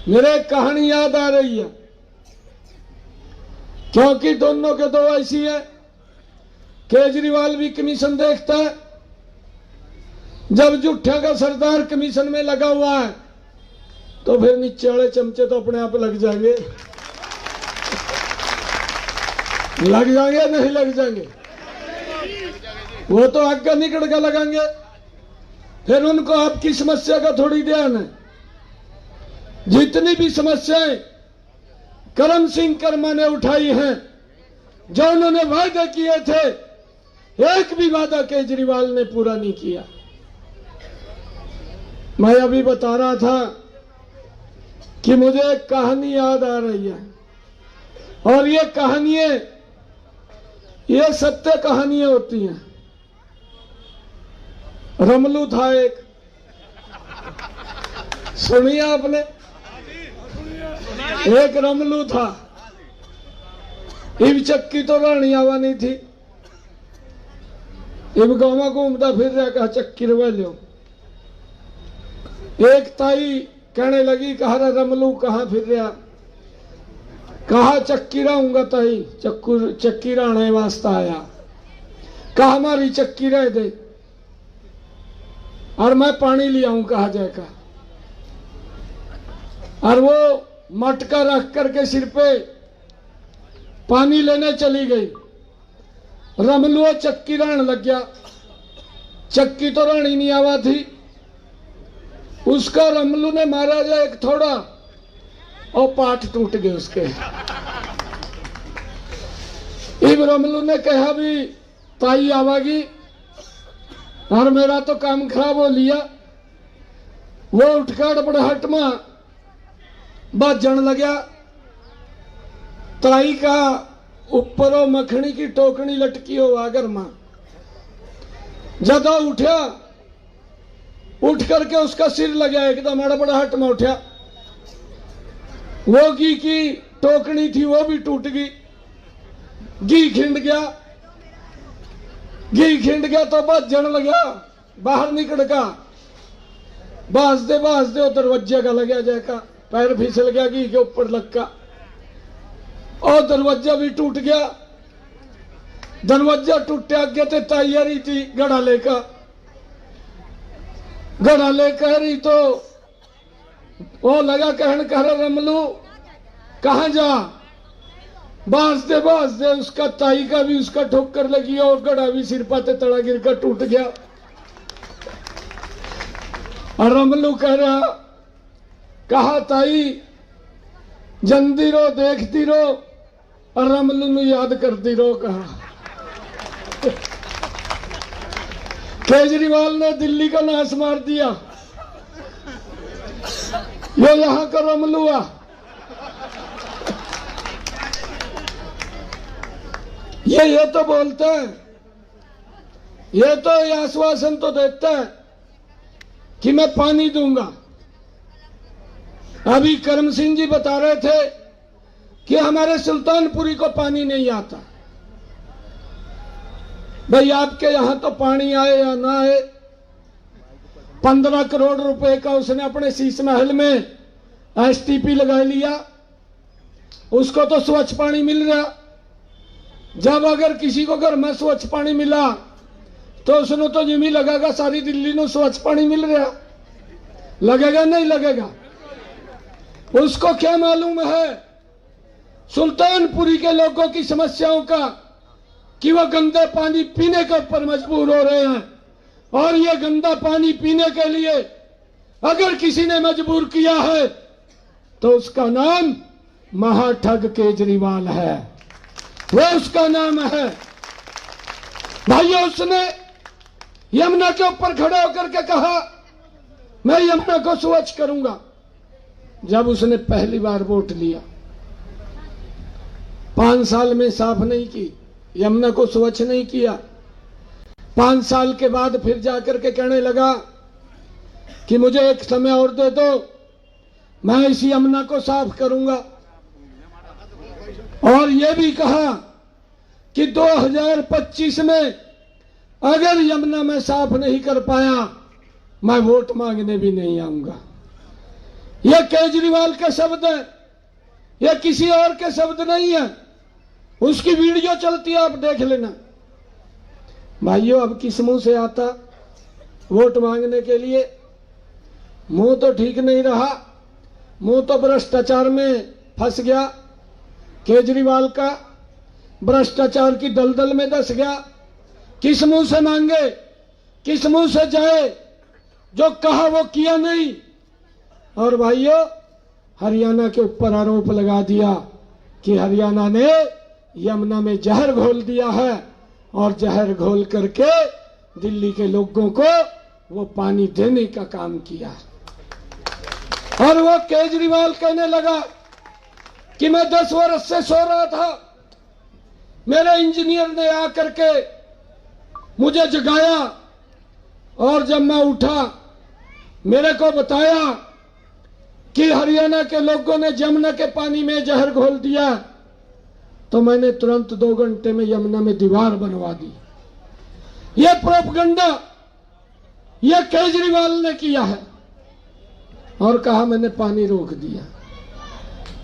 मेरे एक कहानी याद आ रही है, क्योंकि दोनों के दो ऐसी है। केजरीवाल भी कमीशन देखता है, जब जुठा का सरदार कमीशन में लगा हुआ है तो फिर नीचे वाले चमचे तो अपने आप लग जाएंगे। लग जाएंगे नहीं लग जाएंगे, वो तो आग का निकल का लगाएंगे। फिर उनको आपकी समस्या का थोड़ी ध्यान है। जितनी भी समस्याएं करम सिंह कर्मा ने उठाई हैं, जो उन्होंने वादे किए थे, एक भी वादा केजरीवाल ने पूरा नहीं किया। मैं अभी बता रहा था कि मुझे एक कहानी याद आ रही है, और ये कहानियां ये सत्य कहानियां होती हैं। रमलू था एक, सुनिए आपने, एक रमलू था। इब चक्की तो रानी आवा नहीं थी, इब गाँव में घूमता फिर रहा, कहा चक्की रवा लो। एक ताई कहने लगी, कहा रमलू कहाँ फिर रहा, कहा चक्की रहूंगा ताई, चक्की रहने वास्ता आया। कहा हमारी चक्की रह दे और मैं पानी ले आऊं कहा जाएगा। और वो मटका रख करके सिर पे पानी लेने चली गई। रमलुआ चक्की रहने लग गया, चक्की तो रानी नहीं आवा थी। उसका रमलू ने मारा जाए एक थोड़ा और पाठ टूट गए उसके। इब रमलू ने कहा भी ताई आवागी और मेरा तो काम खराब हो लिया। वो उठकर बड़हट में बाजन लगा। ताई का ऊपर मखनी की टोकनी लटकी हो आगर मां। जदा उठा, उठ करके उसका सिर लगा, एकदम बड़हट में उठा। वो घी की टोकनी थी वो भी टूट गई, घी खिंड गया। घी खिंड गया तो बाजन लगा, बाहर निकल का बाज दे दरवाजे का लगा जाएगा, पैर फिसल गया घी के ऊपर लगा और दरवाजा भी टूट गया। दरवाजा टूटे आगे तो तैयारी थी गड़ा लेकर रही, तो वो लगा कहन कह रमलू कहा जा, बाज दे। उसका ताई का भी उसका ठोकर लगी और गड़ा भी सिर पाते तड़ा गिर कर टूट गया। और रमलू कह रहा, कहा ताई जंदी रो देखती रो और रमलू नु याद करती रो। कहा केजरीवाल ने दिल्ली का नाश मार दिया, ये यहां का रमलू आ। ये तो बोलता है, ये तो आश्वासन तो देता है कि मैं पानी दूंगा। अभी करम सिंह जी बता रहे थे कि हमारे सुल्तानपुरी को पानी नहीं आता। भाई आपके यहां तो पानी आए या ना आए, 15 करोड़ रुपए का उसने अपने शीश महल में एसटीपी लगा लिया, उसको तो स्वच्छ पानी मिल रहा। जब अगर किसी को घर में स्वच्छ पानी मिला तो उसने तो जिम्मी लगेगा सारी दिल्ली में स्वच्छ पानी मिल रहा, लगेगा नहीं लगेगा? उसको क्या मालूम है सुल्तानपुरी के लोगों की समस्याओं का, कि वो गंदे पानी पीने के ऊपर मजबूर हो रहे हैं। और ये गंदा पानी पीने के लिए अगर किसी ने मजबूर किया है तो उसका नाम महाठग केजरीवाल है, वो उसका नाम है। भाइयों, उसने यमुना के ऊपर खड़े होकर के कहा मैं यमुना को स्वच्छ करूंगा। जब उसने पहली बार वोट लिया, 5 साल में साफ नहीं की, यमुना को स्वच्छ नहीं किया। 5 साल के बाद फिर जाकर के कहने लगा कि मुझे एक समय और दे दो, मैं इस यमुना को साफ करूंगा। और यह भी कहा कि 2025 में अगर यमुना में साफ नहीं कर पाया, मैं वोट मांगने भी नहीं आऊंगा। ये केजरीवाल के शब्द है, ये किसी और के शब्द नहीं है। उसकी वीडियो चलती है, आप देख लेना। भाइयों, अब किस मुंह से आता वोट मांगने के लिए? मुंह तो ठीक नहीं रहा, मुंह तो भ्रष्टाचार में फंस गया। केजरीवाल का भ्रष्टाचार की दलदल में धंस गया। किस मुंह से मांगे, किस मुंह से जाए? जो कहा वो किया नहीं। और भाइयों, हरियाणा के ऊपर आरोप लगा दिया कि हरियाणा ने यमुना में जहर घोल दिया है और जहर घोल करके दिल्ली के लोगों को वो पानी देने का काम किया। और वो केजरीवाल कहने लगा कि मैं 10 वर्ष से सो रहा था, मेरे इंजीनियर ने आकर के मुझे जगाया और जब मैं उठा मेरे को बताया कि हरियाणा के लोगों ने यमुना के पानी में जहर घोल दिया, तो मैंने तुरंत 2 घंटे में यमुना में दीवार बनवा दी। यह प्रोपगंडा यह केजरीवाल ने किया है और कहा मैंने पानी रोक दिया।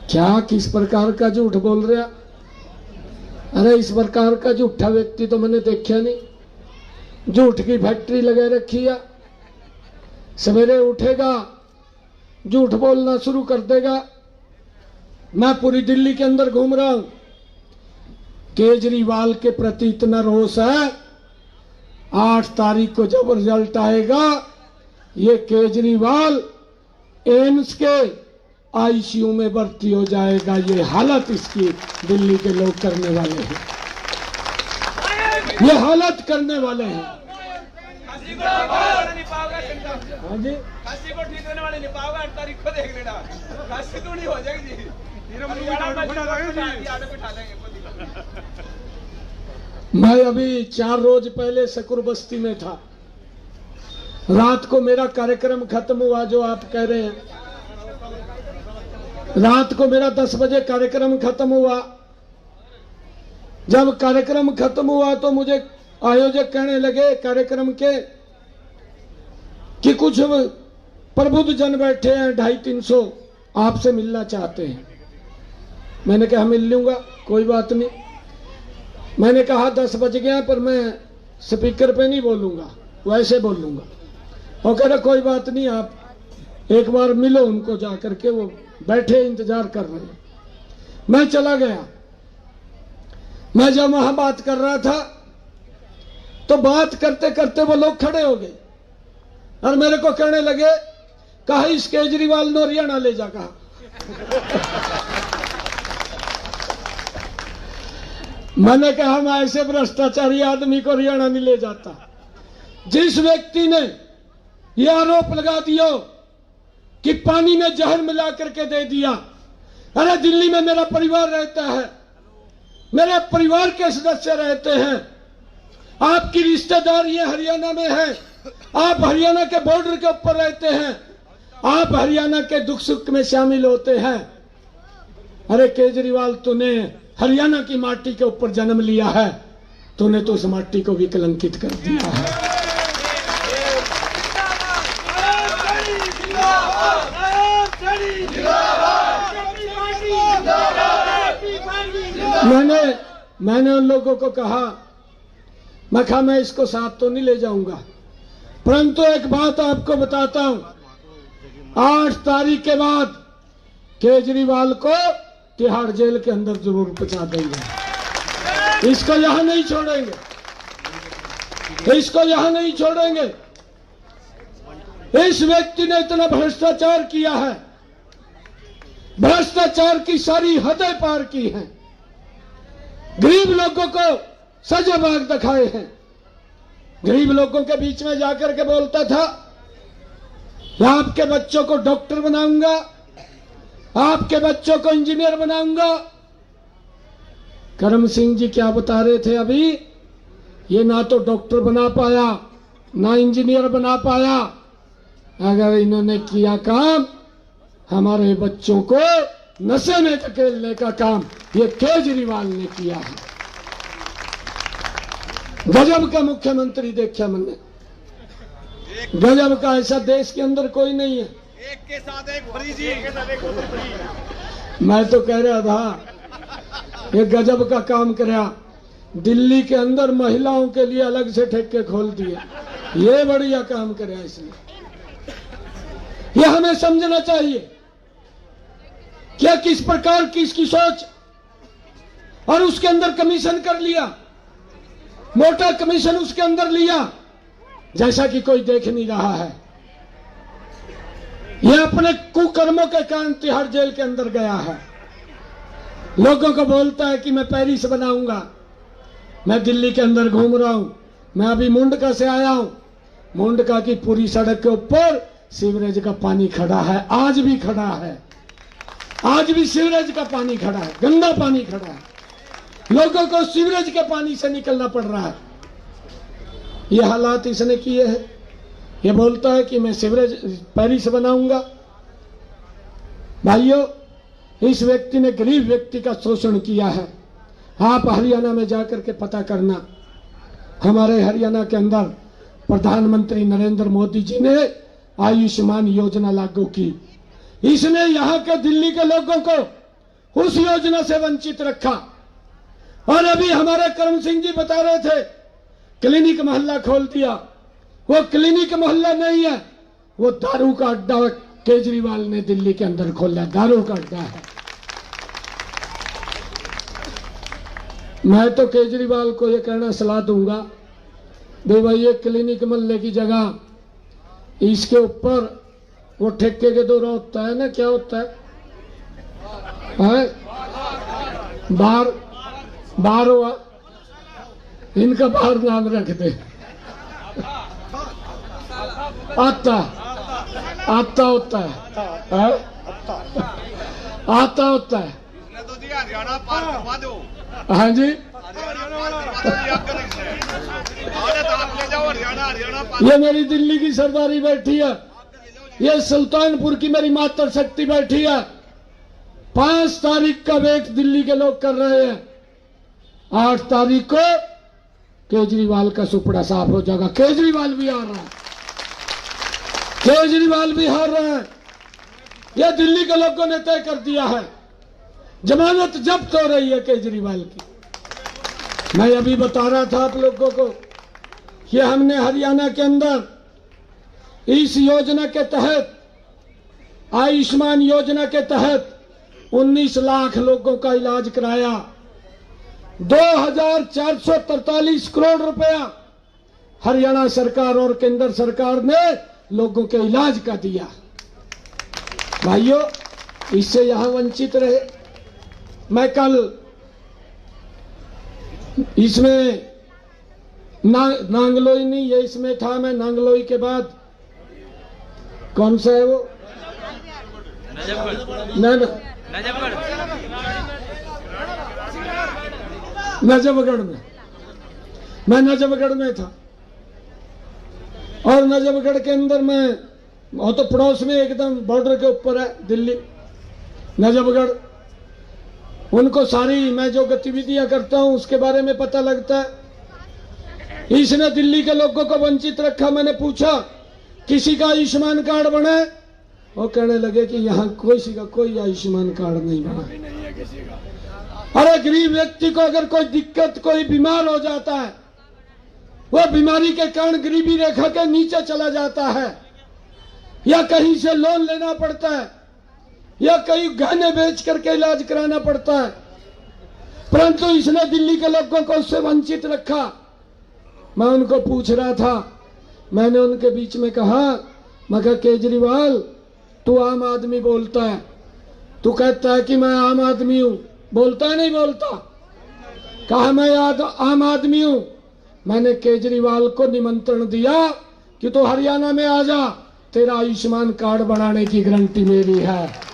क्या किस प्रकार का झूठ बोल रहा? अरे इस प्रकार का झूठा व्यक्ति तो मैंने देखा नहीं। झूठ की फैक्ट्री लगा रखी है, सवेरे उठेगा झूठ बोलना शुरू कर देगा। मैं पूरी दिल्ली के अंदर घूम रहा हूं, केजरीवाल के प्रति इतना रोष है। 8 तारीख को जब रिजल्ट आएगा, ये केजरीवाल एम्स के आईसीयू में भर्ती हो जाएगा। ये हालत इसकी दिल्ली के लोग करने वाले हैं, ये हालत करने वाले हैं। हाँ जी, खांसी को ठीक होने वाले नहीं पाओगे। 8 तारीख को देख लेना, खांसी तो नहीं हो जाएगी जी। मैं अभी 4 रोज पहले सकुर बस्ती में था। रात को मेरा कार्यक्रम खत्म हुआ, जो आप कह रहे हैं। रात को मेरा 10 बजे कार्यक्रम खत्म हुआ। जब कार्यक्रम खत्म हुआ तो मुझे आयोजक कहने लगे कार्यक्रम के कि कुछ प्रबुद्ध जन बैठे हैं 250-300, आपसे मिलना चाहते हैं। मैंने कहा मिल लूंगा, कोई बात नहीं। मैंने कहा 10 बज गया, पर मैं स्पीकर पे नहीं बोलूंगा, वैसे बोलूंगा। वो कह रहे कोई बात नहीं, आप एक बार मिलो उनको जाकर के, वो बैठे इंतजार कर रहे हैं। मैं चला गया। मैं जब वहां बात कर रहा था तो बात करते करते वो लोग खड़े हो गए और मेरे को कहने लगे, कहा इस केजरीवाल ने हरियाणा ले जा। कहा मैंने कहा मैं ऐसे भ्रष्टाचारी आदमी को हरियाणा नहीं ले जाता। जिस व्यक्ति ने यह आरोप लगा दिया कि पानी में जहर मिला करके दे दिया। अरे दिल्ली में मेरा परिवार रहता है, मेरे परिवार के सदस्य रहते हैं। आपकी रिश्तेदारी हरियाणा में है, आप हरियाणा के बॉर्डर के ऊपर रहते हैं, आप हरियाणा के दुख सुख में शामिल होते हैं। अरे केजरीवाल, तूने हरियाणा की माटी के ऊपर जन्म लिया है, तूने तो उस माटी को भी कलंकित कर दिया है। मैंने उन लोगों को कहा, मैं इसको साथ तो नहीं ले जाऊंगा, परंतु एक बात आपको बताता हूं, 8 तारीख के बाद केजरीवाल को तिहाड़ जेल के अंदर जरूर पहुंचा देंगे। इसको यहां नहीं छोड़ेंगे, इसको यहां नहीं छोड़ेंगे। इस व्यक्ति ने इतना भ्रष्टाचार किया है, भ्रष्टाचार की सारी हदें पार की हैं, गरीब लोगों को सजाबाग दिखाए हैं। गरीब लोगों के बीच में जाकर के बोलता था, आपके बच्चों को डॉक्टर बनाऊंगा, आपके बच्चों को इंजीनियर बनाऊंगा। करम सिंह जी क्या बता रहे थे अभी, ये ना तो डॉक्टर बना पाया ना इंजीनियर बना पाया। अगर इन्होंने किया काम, हमारे बच्चों को नशे में धकेलने का काम ये केजरीवाल ने किया है। गजब का मुख्यमंत्री देखा मैंने, गजब का। ऐसा देश के अंदर कोई नहीं है। एक के साथ एक फ्री जी, एक के साथ एक फ्री। मैं तो कह रहा था ये गजब का काम कराया, दिल्ली के अंदर महिलाओं के लिए अलग से ठेके खोल दिए, ये बढ़िया काम कराया इसने। ये हमें समझना चाहिए क्या किस प्रकार की इसकी सोच, और उसके अंदर कमीशन कर लिया, मोटा कमीशन उसके अंदर लिया, जैसा कि कोई देख नहीं रहा है। यह अपने कुकर्मों के कारण तिहाड़ जेल के अंदर गया है। लोगों को बोलता है कि मैं पेरिस बनाऊंगा, मैं दिल्ली के अंदर घूम रहा हूं, मैं अभी मुंडका से आया हूं, मुंडका की पूरी सड़क के ऊपर सीवरेज का पानी खड़ा है, आज भी खड़ा है, आज भी सीवरेज का पानी खड़ा है, गंदा पानी खड़ा है, लोगों को सीवरेज के पानी से निकलना पड़ रहा है। ये हालात इसने किए हैं। ये बोलता है कि मैं सीवरेज पेरिस बनाऊंगा। भाइयों, इस व्यक्ति ने गरीब व्यक्ति का शोषण किया है। आप हरियाणा में जाकर के पता करना, हमारे हरियाणा के अंदर प्रधानमंत्री नरेंद्र मोदी जी ने आयुष्मान योजना लागू की। इसने यहाँ के दिल्ली के लोगों को उस योजना से वंचित रखा। और अभी हमारे करम सिंह जी बता रहे थे क्लिनिक मोहल्ला खोल दिया। वो क्लिनिक मोहल्ला नहीं है, वो दारू का अड्डा केजरीवाल ने दिल्ली के अंदर खोला, दारू का अड्डा है। मैं तो केजरीवाल को ये कहना सलाह दूंगा, भाई ये क्लिनिक मोहल्ले की जगह इसके ऊपर वो ठेके के दौरा होता है ना, क्या होता है? बार हुआ, इनका बाहर नाम रख दे, आता होता है, आता होता है। तो जी हरियाणा पार करवा दो। हाँ जी, ये मेरी दिल्ली की सरदारी बैठी है, ये सुल्तानपुर की मेरी मातृ शक्ति बैठी है। 5 तारीख का वेट दिल्ली के लोग कर रहे हैं। 8 तारीख को केजरीवाल का सुपड़ा साफ हो जाएगा। केजरीवाल भी हार रहा है, केजरीवाल भी हार रहा है। यह दिल्ली के लोगों ने तय कर दिया है। जमानत जब्त हो रही है केजरीवाल की। मैं अभी बता रहा था आप लोगों को कि हमने हरियाणा के अंदर इस योजना के तहत, आयुष्मान योजना के तहत 19 लाख लोगों का इलाज कराया। 2443 करोड़ रुपया हरियाणा सरकार और केंद्र सरकार ने लोगों के इलाज का दिया। भाइयों, इससे यहां वंचित रहे। मैं कल इसमें नांगलोई नहीं, ये इसमें था, मैं नांगलोई के बाद कौन सा है वो, नजफगढ़ में, मैं नजफगढ़ में था। और नजफगढ़ के अंदर मैं, वो तो पड़ोस में एकदम बॉर्डर के ऊपर है दिल्ली, नजफगढ़। उनको सारी मैं जो गतिविधियां करता हूं उसके बारे में पता लगता है। इसने दिल्ली के लोगों को वंचित रखा। मैंने पूछा किसी का आयुष्मान कार्ड बना है? वो कहने लगे कि यहाँ किसी का कोई आयुष्मान कार्ड नहीं बना। अरे गरीब व्यक्ति को अगर कोई दिक्कत, कोई बीमार हो जाता है, वह बीमारी के कारण गरीबी रेखा के नीचे चला जाता है, या कहीं से लोन लेना पड़ता है, या कहीं गहने बेच करके इलाज कराना पड़ता है, परंतु इसने दिल्ली के लोगों को उससे वंचित रखा। मैं उनको पूछ रहा था, मैंने उनके बीच में कहा, मैं कहा केजरीवाल तू आम आदमी बोलता है, तू कहता है कि मैं आम आदमी हूं, बोलता है नहीं बोलता? कहा मैं आम आदमी हूं। मैंने केजरीवाल को निमंत्रण दिया कि तू हरियाणा में आ जा, तेरा आयुष्मान कार्ड बनाने की गारंटी मेरी है,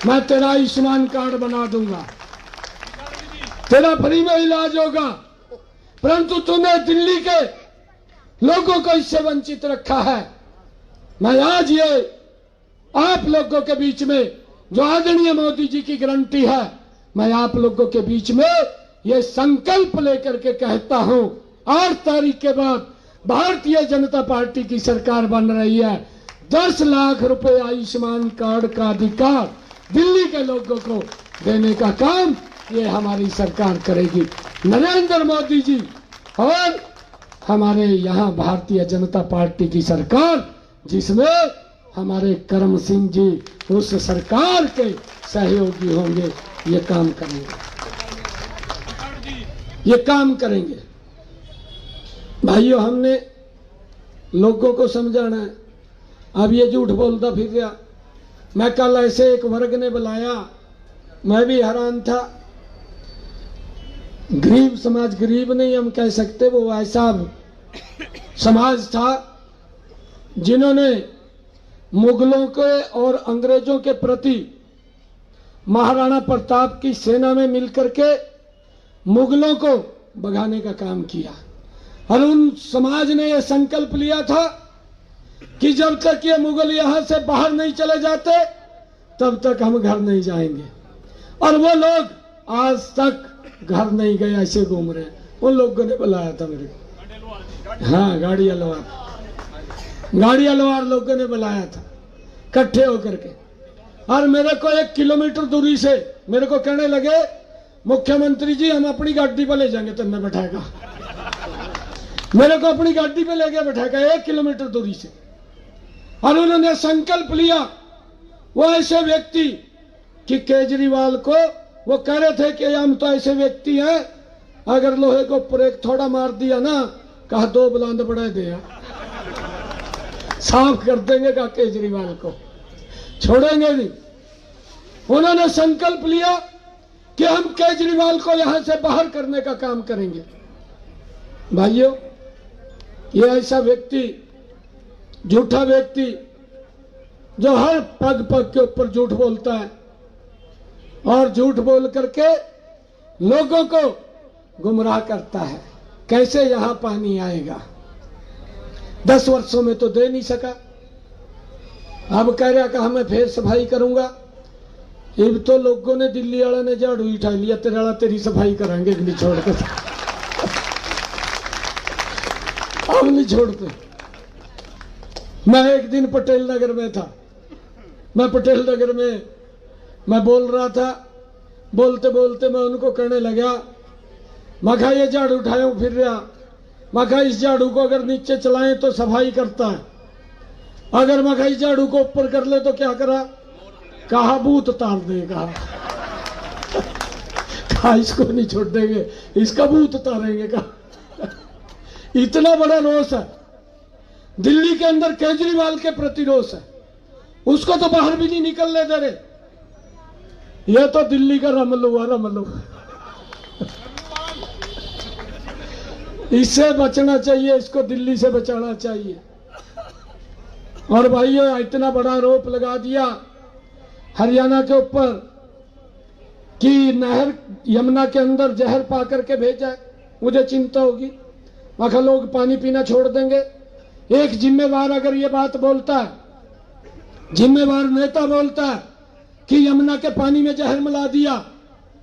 मैं तेरा आयुष्मान कार्ड बना दूंगा, तेरा फ्री में इलाज होगा। परंतु तूने दिल्ली के लोगों को इससे वंचित रखा है। मैं आज ये आप लोगों के बीच में, जो आदरणीय मोदी जी की गारंटी है, मैं आप लोगों के बीच में ये संकल्प लेकर के कहता हूं, 8 तारीख के बाद भारतीय जनता पार्टी की सरकार बन रही है। 10 लाख रुपए आयुष्मान कार्ड का अधिकार दिल्ली के लोगों को देने का काम ये हमारी सरकार करेगी। नरेंद्र मोदी जी और हमारे यहाँ भारतीय जनता पार्टी की सरकार, जिसमें हमारे करम सिंह जी उस सरकार के सहयोगी होंगे, ये काम करेंगे, ये काम करेंगे। भाइयों, हमने लोगों को समझाना है। अब ये झूठ बोलता फिर रहा। मैं कल ऐसे एक वर्ग ने बुलाया, मैं भी हैरान था। गरीब समाज, गरीब नहीं हम कह सकते, वो ऐसा समाज था जिन्होंने मुगलों के और अंग्रेजों के प्रति महाराणा प्रताप की सेना में मिलकर के मुगलों को भगाने का काम किया। और उन समाज ने यह संकल्प लिया था कि जब तक ये मुगल यहां से बाहर नहीं चले जाते तब तक हम घर नहीं जाएंगे। और वो लोग आज तक घर नहीं गए, ऐसे घूम रहे। उन लोगों ने बुलाया था मेरे को, हाँ, गाड़ी अलवार लोगों ने बुलाया था इकट्ठे होकर के। और मेरे को 1 किलोमीटर दूरी से मेरे को कहने लगे, मुख्यमंत्री जी हम अपनी गाड़ी पे ले जाएंगे, तुमने बैठाएगा। मेरे को अपनी गाड़ी पे लेके बैठाएगा 1 किलोमीटर दूरी से। और उन्होंने संकल्प लिया, वो ऐसे व्यक्ति कि केजरीवाल को वो कह रहे थे कि हम तो ऐसे व्यक्ति हैं, अगर लोहे को ऊपर एक थोड़ा मार दिया ना, कहा 2 बुलंद बढ़ा दिया, साफ कर देंगे, कहा केजरीवाल को छोड़ेंगे नहीं। उन्होंने संकल्प लिया कि हम केजरीवाल को यहां से बाहर करने का काम करेंगे। भाइयों, ये ऐसा व्यक्ति, झूठा व्यक्ति जो हर पग पग के ऊपर झूठ बोलता है और झूठ बोल करके लोगों को गुमराह करता है। कैसे यहां पानी आएगा? 10 वर्षों में तो दे नहीं सका। अब कह रहा कहा मैं फिर सफाई करूंगा। अब तो लोगों ने, दिल्ली वाले ने झाड़ू उठा लिया, तेरे वाला तेरी सफाई कराएंगे, नहीं छोड़ के, अब नहीं छोड़ते। मैं एक दिन पटेल नगर में था, मैं पटेल नगर में मैं बोल रहा था, बोलते बोलते मैं उनको कहने लगा, मैं कहा ये झाड़ू उठाया फिर रहा, मैं कहा इस झाड़ू को अगर नीचे चलाएं तो सफाई करता है, अगर मैं कहा इस झाड़ू को ऊपर कर ले तो क्या करा? कहा भूत तार देगा। कहा इसको नहीं छोड़ देंगे, इसका भूत तारेंगे। कहा इतना बड़ा रोष है दिल्ली के अंदर, केजरीवाल के प्रति रोष है, उसको तो बाहर भी नहीं निकलने दे रहे। यह तो दिल्ली का रमल हुआ, रमल। इससे बचना चाहिए, इसको दिल्ली से बचाना चाहिए। और भाइयों, इतना बड़ा आरोप लगा दिया हरियाणा के ऊपर कि नहर यमुना के अंदर जहर पा करके भेजा है, मुझे चिंता होगी। वहां लोग पानी पीना छोड़ देंगे। एक जिम्मेवार अगर ये बात बोलता है, जिम्मेवार नेता बोलता है कि यमुना के पानी में जहर मिला दिया,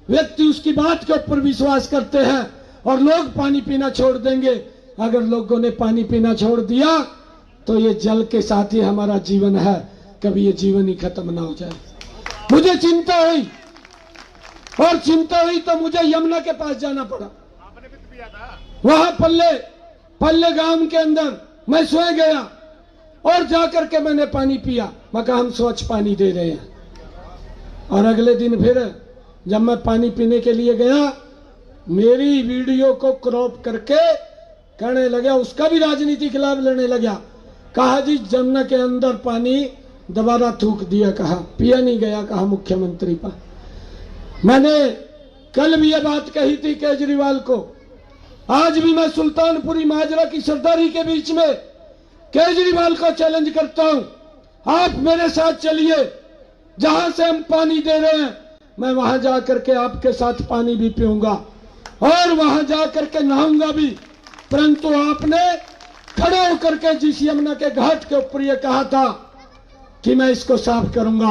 व्यक्ति उसकी बात के ऊपर विश्वास करते हैं और लोग पानी पीना छोड़ देंगे। अगर लोगों ने पानी पीना छोड़ दिया तो ये जल के साथ ही हमारा जीवन है, कभी ये जीवन ही खत्म ना हो जाए। मुझे चिंता हुई, और चिंता हुई तो मुझे यमुना के पास जाना पड़ा। वहां पल्ले गांव के अंदर मैं सोए गया और जाकर के मैंने पानी पिया। मैं कहा हम स्वच्छ पानी दे रहे हैं। और अगले दिन फिर जब मैं पानी पीने के लिए गया, मेरी वीडियो को क्रॉप करके कहने लगा, उसका भी राजनीति खिलाफ लड़ने लगा। कहा जी जमुना के अंदर पानी दोबारा थूक दिया, कहा पिया नहीं गया, कहा मुख्यमंत्री पर। मैंने कल भी ये बात कही थी केजरीवाल को, आज भी मैं सुल्तानपुरी माजरा की सरदारी के बीच में केजरीवाल को चैलेंज करता हूं, आप मेरे साथ चलिए, जहां से हम पानी दे रहे हैं मैं वहां जाकर के आपके साथ पानी भी पीऊंगा और वहां जाकर के नहाऊंगा भी। परंतु आपने खड़े होकर के जिस यमुना के घाट के ऊपर यह कहा था कि मैं इसको साफ करूंगा,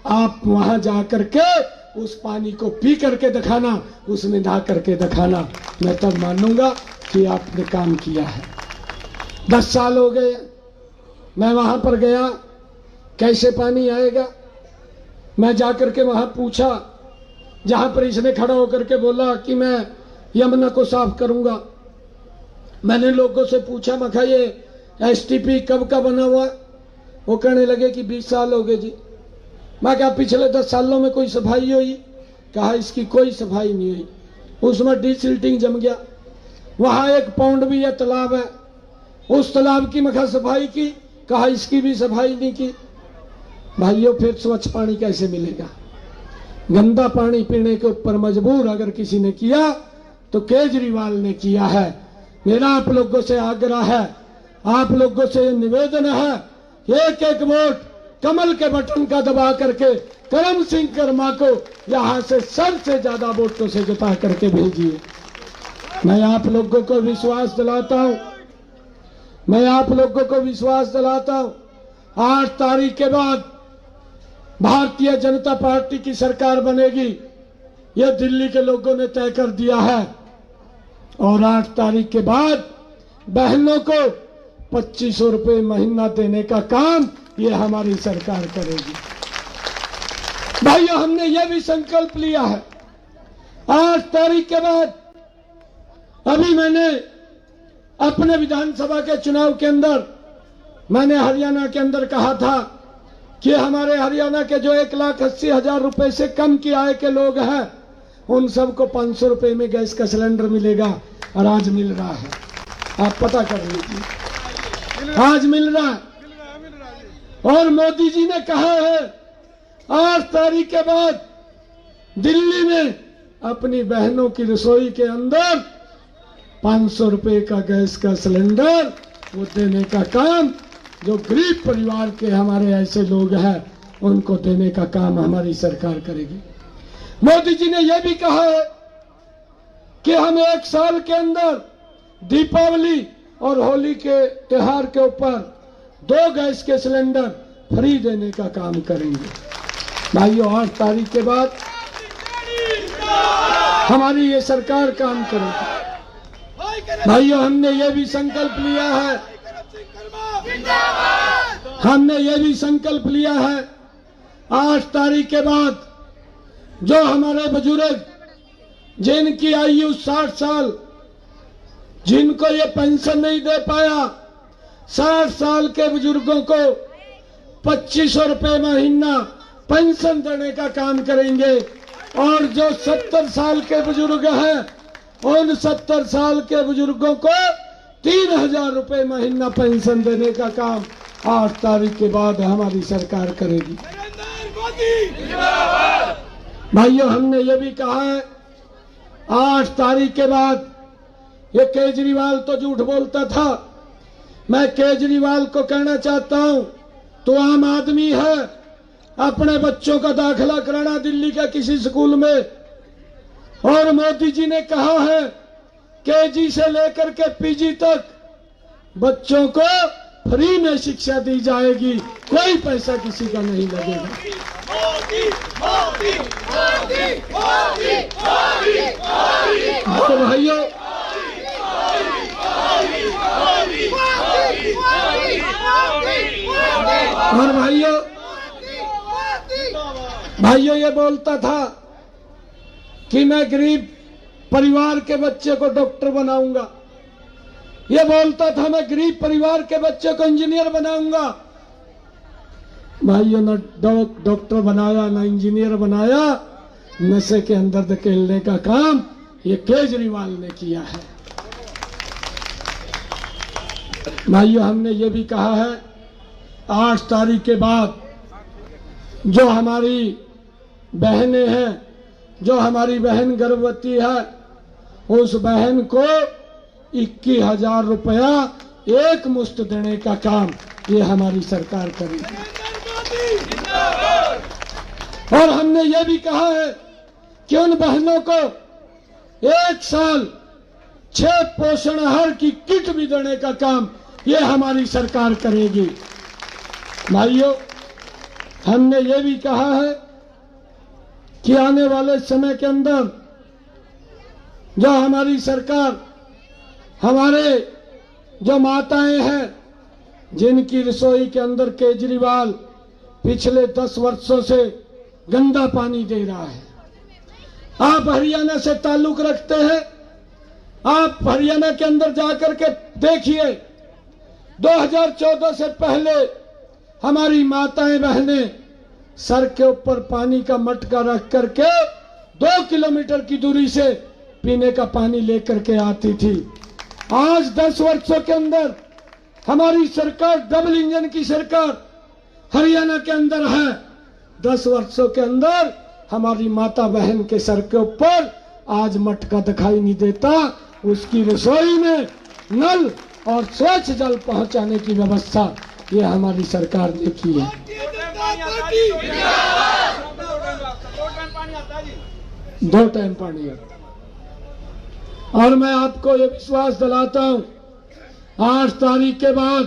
आप वहां जाकर के उस पानी को पी करके दिखाना, उसमें नहा करके दिखाना, मैं तब मानूंगा कि आपने काम किया है। 10 साल हो गए, मैं वहां पर गया, कैसे पानी आएगा? मैं जाकर के वहां पूछा, जहां पर इसने खड़ा होकर के बोला कि मैं यमुना को साफ करूंगा। मैंने लोगों से पूछा, मैं कहा ये एसटीपी कब का बना हुआ? वो कहने लगे कि 20 साल हो गए जी। मैं कहा पिछले 10 सालों में कोई सफाई हुई? कहा इसकी कोई सफाई नहीं हुई, उसमें डिसिल्टिंग जम गया। वहां एक पौंड भी है, तालाब है, उस तालाब की मैं सफाई की? कहा इसकी भी सफाई नहीं की। भाइयों, फिर स्वच्छ पानी कैसे मिलेगा? गंदा पानी पीने के ऊपर मजबूर अगर किसी ने किया तो केजरीवाल ने किया है। मेरा आप लोगों से आग्रह है, आप लोगों से निवेदन है, एक एक वोट कमल के बटन का दबा करके करम सिंह कर्मा को यहां से सबसे ज्यादा वोटों से जिता करके भेजिए। मैं आप लोगों को विश्वास दिलाता हूं, मैं आप लोगों को विश्वास दिलाता हूं, 8 तारीख के बाद भारतीय जनता पार्टी की सरकार बनेगी। यह दिल्ली के लोगों ने तय कर दिया है। और 8 तारीख के बाद बहनों को 2500 रुपए महीना देने का काम ये हमारी सरकार करेगी। भाइयों, हमने यह भी संकल्प लिया है 8 तारीख के बाद। अभी मैंने अपने विधानसभा के चुनाव के अंदर मैंने हरियाणा के अंदर कहा था कि हमारे हरियाणा के जो 1,80,000 रुपए से कम की आय के लोग हैं, उन सबको 500 रुपए में गैस का सिलेंडर मिलेगा। और आज मिल रहा है, आप पता कर लीजिए, आज मिल रहा है। और मोदी जी ने कहा है 8 तारीख के बाद दिल्ली में अपनी बहनों की रसोई के अंदर 500 रुपए का गैस का सिलेंडर वो देने का काम, जो गरीब परिवार के हमारे ऐसे लोग हैं उनको देने का काम हमारी सरकार करेगी। मोदी जी ने यह भी कहा है कि हम 1 साल के अंदर दीपावली और होली के त्योहार के ऊपर 2 गैस के सिलेंडर फ्री देने का काम करेंगे। भाइयों, 8 तारीख के बाद हमारी ये सरकार काम करेगी। भाइयों, हमने ये भी संकल्प लिया है, हमने ये भी संकल्प लिया है 8 तारीख के बाद जो हमारे बुजुर्ग जिनकी आयु 60 साल, जिनको ये पेंशन नहीं दे पाया, 60 साल के बुजुर्गों को 2500 रुपए महीना पेंशन देने का काम करेंगे। और जो 70 साल के बुजुर्ग हैं, उन 70 साल के बुजुर्गों को 3,000 रुपए महीना पेंशन देने का काम 8 तारीख के बाद हमारी सरकार करेगी। भाइयों, हमने ये भी कहा है 8 तारीख के बाद, ये केजरीवाल तो झूठ बोलता था, मैं केजरीवाल को कहना चाहता हूं, तो आम आदमी है, अपने बच्चों का दाखिला कराना दिल्ली का किसी स्कूल में। और मोदी जी ने कहा है केजी से लेकर के पीजी तक बच्चों को फ्री में शिक्षा दी जाएगी, कोई पैसा किसी का नहीं लगेगा। तो भाइयों, और भाइयों ये बोलता था कि मैं गरीब परिवार के बच्चे को डॉक्टर बनाऊंगा, ये बोलता था मैं गरीब परिवार के बच्चे को इंजीनियर बनाऊंगा। भाइयों, न डॉक्टर बनाया न इंजीनियर बनाया, नशे के अंदर धकेलने का काम ये केजरीवाल ने किया है। भाइयों, हमने ये भी कहा है 8 तारीख के बाद जो हमारी बहनें हैं, जो हमारी बहन गर्भवती है, उस बहन को 21,000 रुपया एक मुश्त देने का काम ये हमारी सरकार करेगी। और हमने ये भी कहा है कि उन बहनों को 1 साल 6 पोषण आहार की किट भी देने का काम ये हमारी सरकार करेगी। भाइयों, हमने ये भी कहा है कि आने वाले समय के अंदर जो हमारी सरकार, हमारे जो माताएं हैं जिनकी रसोई के अंदर केजरीवाल पिछले 10 वर्षों से गंदा पानी दे रहा है। आप हरियाणा से ताल्लुक रखते हैं, आप हरियाणा के अंदर जाकर के देखिए, 2014 से पहले हमारी माताएं बहनें सर के ऊपर पानी का मटका रख करके 2 किलोमीटर की दूरी से पीने का पानी लेकर के आती थी। आज 10 वर्षों के अंदर हमारी सरकार, डबल इंजन की सरकार हरियाणा के अंदर है। 10 वर्षों के अंदर हमारी माता बहन के सर के ऊपर आज मटका दिखाई नहीं देता। उसकी रसोई में नल और स्वच्छ जल पहुंचाने की व्यवस्था ये हमारी सरकार ने की है। 2 टाइम पानी आता। और मैं आपको ये विश्वास दिलाता हूं, 8 तारीख के बाद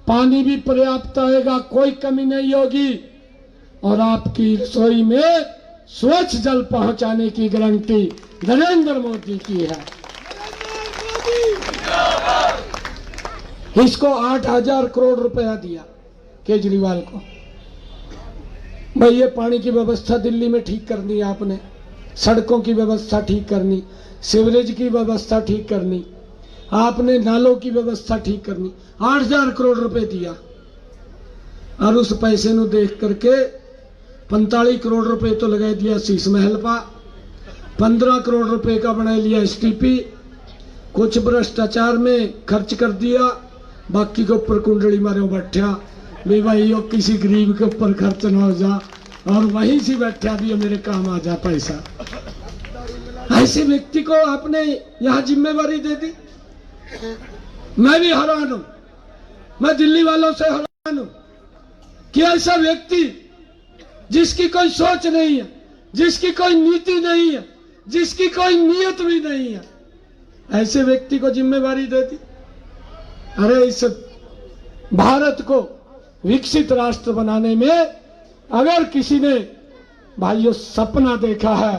पानी भी पर्याप्त आएगा, कोई कमी नहीं होगी और आपकी रसोई में स्वच्छ जल पहुंचाने की गारंटी नरेंद्र मोदी की है। इसको 8,000 करोड़ रुपया दिया केजरीवाल को। भाई ये पानी की व्यवस्था दिल्ली में ठीक करनी है आपने, सड़कों की व्यवस्था ठीक करनी, सीवरेज की व्यवस्था ठीक करनी, आपने नालों की व्यवस्था ठीक करनी। 8,000 करोड़ रुपए दिया और उस पैसे को देख करके 45 करोड़ रुपए तो लगा दिया शीश महल पा, 15 करोड़ रुपए का बना लिया एसटीपी, कुछ भ्रष्टाचार में खर्च कर दिया, बाकी के ऊपर कुंडली मारे बैठा भी भाई यो किसी गरीब के ऊपर खर्च ना हो जा, और वहीं से बैठा भी मेरे काम आ जा पैसा। ऐसे व्यक्ति को आपने यहां जिम्मेवारी दे दी। मैं भी हैरान हूं, मैं दिल्ली वालों से हैरान हूं कि ऐसा व्यक्ति जिसकी कोई सोच नहीं है, जिसकी कोई नीति नहीं है, जिसकी कोई नियत भी नहीं है, ऐसे व्यक्ति को जिम्मेवारी दे दी। अरे इस भारत को विकसित राष्ट्र बनाने में अगर किसी ने भाइयों सपना देखा है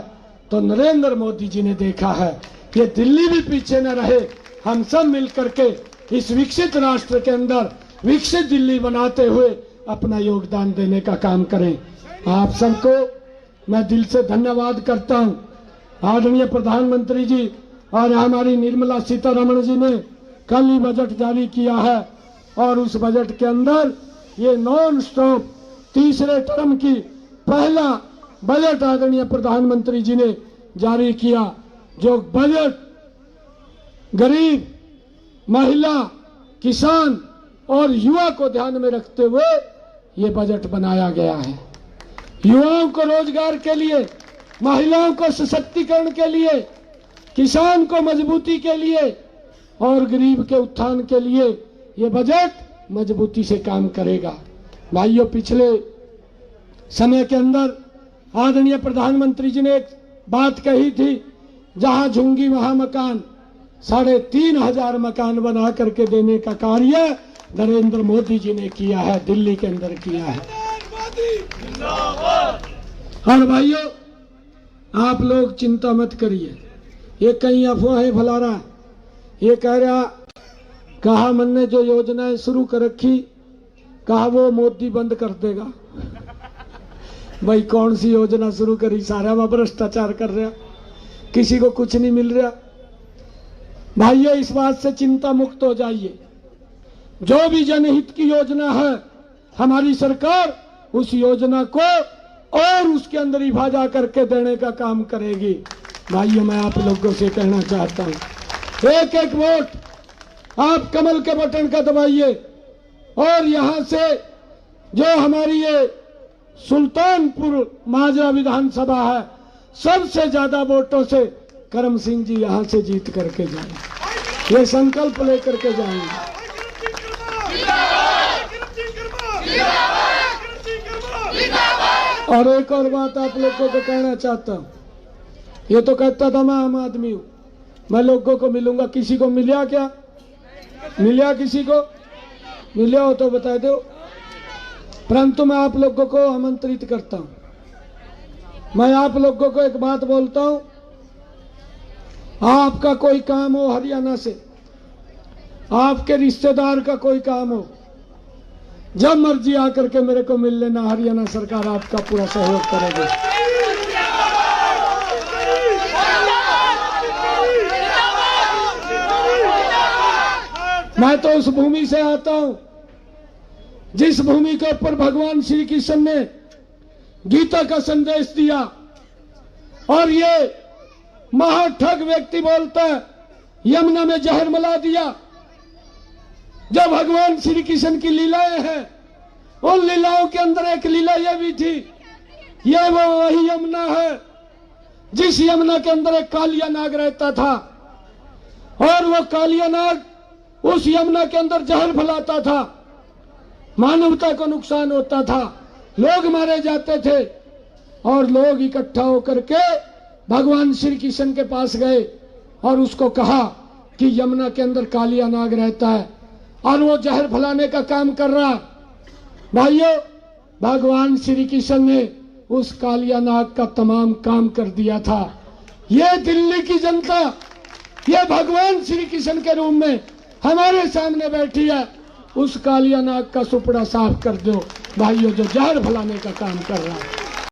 तो नरेंद्र मोदी जी ने देखा है। ये दिल्ली भी पीछे न रहे, हम सब मिलकर के इस विकसित राष्ट्र के अंदर विकसित दिल्ली बनाते हुए अपना योगदान देने का काम करें। आप सबको मैं दिल से धन्यवाद करता हूं। आदरणीय प्रधानमंत्री जी और हमारी निर्मला सीतारमण जी ने कल ही बजट जारी किया है और उस बजट के अंदर ये नॉन स्टॉप तीसरे टर्म की पहला बजट आदरणीय प्रधानमंत्री जी ने जारी किया, जो बजट गरीब, महिला, किसान और युवा को ध्यान में रखते हुए ये बजट बनाया गया है। युवाओं को रोजगार के लिए, महिलाओं को सशक्तिकरण के लिए, किसान को मजबूती के लिए और गरीब के उत्थान के लिए ये बजट मजबूती से काम करेगा। भाइयों, पिछले समय के अंदर आदरणीय प्रधानमंत्री जी ने एक बात कही थी, जहां झुंगी वहां मकान, 3,500 मकान बना करके देने का कार्य नरेंद्र मोदी जी ने किया है, दिल्ली के अंदर किया है। और भाइयों, आप लोग चिंता मत करिए, ये कहीं अफवाहें फैला रहा, ये कह रहा कहा मैंने जो योजनाएं शुरू कर रखी, कहा वो मोदी बंद कर देगा। भाई कौन सी योजना शुरू करी, सारा में भ्रष्टाचार कर रहा, किसी को कुछ नहीं मिल रहा। भाइयों, इस बात से चिंता मुक्त हो जाइए, जो भी जनहित की योजना है हमारी सरकार उस योजना को और उसके अंदर इभाजा करके देने का काम करेगी। भाइयों, मैं आप लोगों से कहना चाहता हूं, एक एक वोट आप कमल के बटन का दबाइए और यहां से जो हमारी ये सुल्तानपुर माजरा विधानसभा है, सबसे ज्यादा वोटों से करम सिंह जी यहां से जीत करके जाएंगे, ये संकल्प लेकर के जाएंगे। और एक और बात आप लोगों को कहना चाहता हूं, ये तो कहता था मैं आम आदमी हूं, मैं लोगों को मिलूंगा, किसी को मिला क्या? मिला किसी को? मिला हो तो बता दो। परंतु मैं आप लोगों को आमंत्रित करता हूं, मैं आप लोगों को एक बात बोलता हूं, आपका कोई काम हो हरियाणा से, आपके रिश्तेदार का कोई काम हो, जब मर्जी आकर के मेरे को मिल लेना। हरियाणा सरकार आपका पूरा सहयोग करेगी। मैं तो उस भूमि से आता हूं जिस भूमि के ऊपर भगवान श्री कृष्ण ने गीता का संदेश दिया। और ये महाठग व्यक्ति बोलता है यमुना में जहर मिला दिया। जो भगवान श्री कृष्ण की लीलाएं हैं, उन लीलाओं के अंदर एक लीला यह भी थी, ये वो वही यमुना है जिस यमुना के अंदर एक कालिया नाग रहता था। और वो कालिया नाग उस यमुना के अंदर जहर फैलाता था, मानवता को नुकसान होता था, लोग मारे जाते थे। और लोग इकट्ठा होकर के भगवान श्री कृष्ण के पास गए और उसको कहा कि यमुना के अंदर कालिया नाग रहता है और वो जहर फैलाने का काम कर रहा। भाइयों, भगवान श्री कृष्ण ने उस कालिया नाग का तमाम काम कर दिया था। ये दिल्ली की जनता, ये भगवान श्री कृष्ण के रूप में हमारे सामने बैठी है। उस कालिया नाग का सुपड़ा साफ कर दो भाइयों, जो जहर फैलाने का काम कर रहा है।